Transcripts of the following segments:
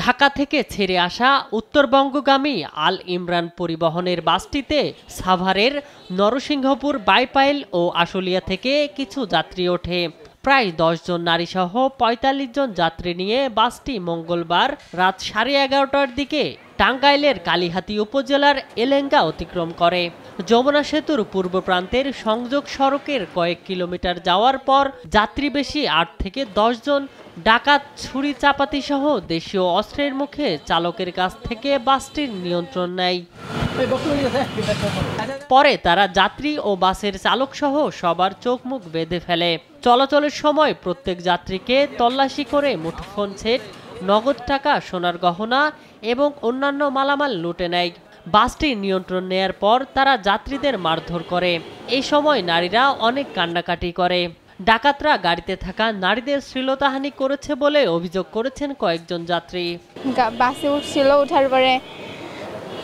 ঢাকা থেকে ছেড়ে আসা উত্তরবঙ্গগামী আল ইমরান পরিবহনের বাসটিতে সাভারের নরসিংহপুর বাইপাইল ও আশুলিয়া থেকে কিছু যাত্রী ওঠে। প্রায় 10 জন নারীসহ 45 জন যাত্রী নিয়ে বাসটি মঙ্গলবার রাত 11:30টার দিকে টাঙ্গাইলের কালিহাতী উপজেলার এলেঙ্গা অতিক্রম করে। যমুনা সেতুর পূর্ব প্রান্তের সংযোগ সড়কের কয়েক কিলোমিটার যাওয়ার পর যাত্রী বেশি 8 থেকে 10 জন ডাকাত ছুরি চাপাতি সহ দেশীয় অস্ত্রের মুখে চালকের কাছ থেকে বাসটির নিয়ন্ত্রণ নেয়। পরে তারা যাত্রী ও বাসের চালক সহ সবার চোখ মুখ বেঁধে ফেলে। চলাচলের সময় প্রত্যেক যাত্রীকে তল্লাশি করে মুঠোফোন সেট, নগদ টাকা, সোনার গহনা এবং অন্যান্য মালামাল লুটে নেয়। বাসটির নিয়ন্ত্রণ নেয়ার পর তারা যাত্রীদের মারধর করে। এই সময় নারীরা অনেক কান্নাকাটি করে। ডাকাতরা গাড়িতে থাকা নারীদের শ্লীলতাহানি করেছে বলে অভিযোগ করেছেন কয়েকজন যাত্রী। বাসে উঠছিল, ওঠার পরে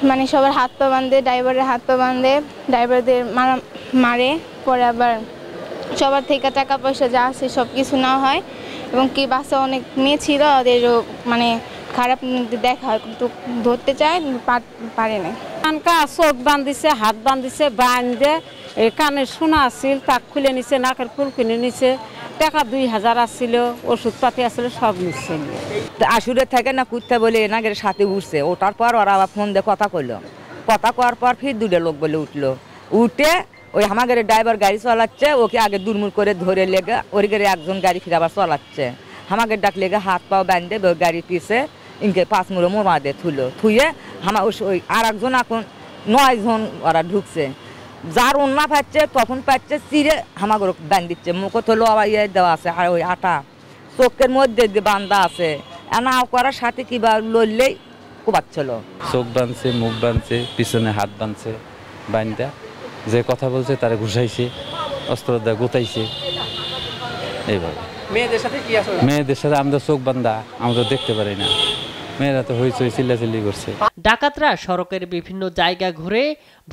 মানে সবার হাত পা বাঁধে, ড্রাইভারের হাত পা বাঁধে, ড্রাইভারদের মারে। পরে আবার সবার থেকে টাকা পয়সা যা আছে সব কিছু নেওয়া হয় এবং কি বাসে অনেক মেয়ে ছিল, ওদেরও মানে খারাপ দেখা হয়, কিন্তু ধরতে চায় পারে না। চোখ বাঁধিছে, হাত বাঁধিছে, বাঁধে কানে শোনা আসছিল তাক খুলে নিছে, নাকের ফুল কিনে নিছে, টাকা 2000 আসছিল, ওষুধপাতি আসছিল, সব নিচ্ছে। আসুরে থেকে না কুত্তে বলে নাগের সাথে উঠছে, ওঠার পর ওরা আবার ফোন দিয়ে কথা কইলো। কথা কওয়ার পর ফির দুটো লোক বলে উঠলো। উঠে ওই আমাদের ড্রাইভার গাড়ি চালাচ্ছে, ওকে আগে দুরমুর করে ধরে লেগে ওই গাড়ি একজন গাড়ি ফিরে আবার চালাচ্ছে। আমাদের ডাক লেগে হাত পাও বাঁধে ওই গাড়ি পিছে ইনকে 5 মুড়ো মোড়া দিয়ে থুয়ে আমার ওই আর একজন এখন 9 জন ওরা ঢুকছে। যার অন্যা পাচ্ছে তখন পাচ্ছে চিরে হামাগর বান দিচ্ছে, মুখে তো লোয়া ইয়ে দেওয়া আছে আর ওই আটা চোখের মধ্যে বান্ধা আছে। এনা করার সাথে কিবা লড়লেই কোবাচ্ছিল। চোখ বাঁধছে, মুখ বাঁধছে, পিছনে হাত বাঁধছে, বান্ধা যে কথা বলছে তারা ঘুষাইছে, অস্ত্র দিয়ে গুতাইছে। এইভাবে মেয়েদের সাথে আমাদের চোখ বান্ধা, আমরা দেখতে পারি না। মেয়েরা তো হইচই চিল্লাচিল্লি করছে। ডাকাতরা সড়কের বিভিন্ন জায়গা ঘুরে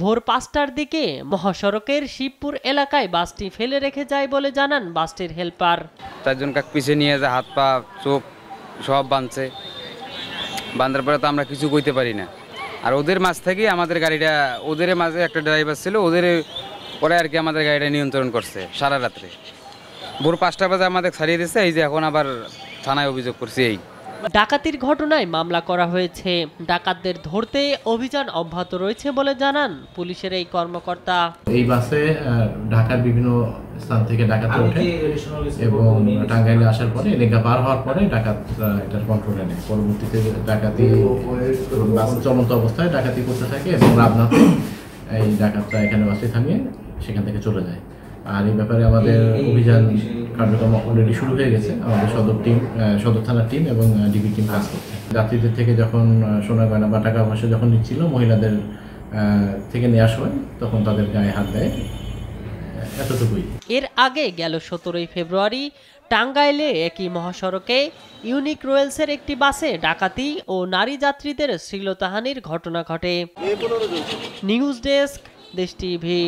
ভোর 5টার দিকে মহাসড়কের শিবপুর এলাকায় বাসটি ফেলে রেখে যায় বলে জানান বাসটির হেল্পার। 4 জন কাক পিছিয়ে নিয়ে যায়, হাত পা চোখ সব বাঁধছে। বাঁধার পরে তো আমরা কিছু কইতে পারি না। আর ওদের মাঝ থেকে আমাদের গাড়িটা, ওদের মাঝে একটা ড্রাইভার ছিল, ওদের পরে আর কি আমাদের গাড়িটা নিয়ন্ত্রণ করছে সারা রাত্রে। ভোর 5টা বাজে আমাদের ছাড়িয়ে দিচ্ছে। এই যে এখন আবার থানায় অভিযোগ করছি। এই ডাকাতির ঘটনায় মামলা করা হয়েছে। ডাকাতদের ধরতে অভিযান অব্যাহত রয়েছে বলে জানান পুলিশের এই কর্মকর্তা। এই বাসে ঢাকার বিভিন্ন স্থান থেকে ডাকাত ওঠে এবং টাঙ্গাইলে আসার পরে এলাকা পার হওয়ার পরে ডাকাতরা এটার কন্ট্রোলে নেয়। পরবর্তীতে ডাকাতি চলন্ত অবস্থায় ডাকাতি করতে থাকে এবং রাতনাতে এই ডাকাতরা এখানে বাসে থামিয়ে সেখান থেকে চলে যায়। আর এই ব্যাপারে আমাদের অভিযান কার্যক্রম অলরেডি শুরু হয়ে গেছে। আমাদের সদর থানার টিম এবং ডিবি টিম কাজ করছে। যাত্রীদের থেকে যখন সোনা গয়না বা টাকা পয়সা যখন নিচ্ছিল, মহিলাদের থেকে নেওয়া হয় তখন তাদের গায়ে হাত দেয়, এতটুকুই। এর আগে গেল 17 ফেব্রুয়ারি টাঙ্গাইলে একই মহাসড়কে ইউনিক রয়েলসের একটি বাসে ডাকাতি ও নারী যাত্রীদের শ্লীলতাহানির ঘটনা ঘটে। নিউজ ডেস্ক, দেশ টিভি।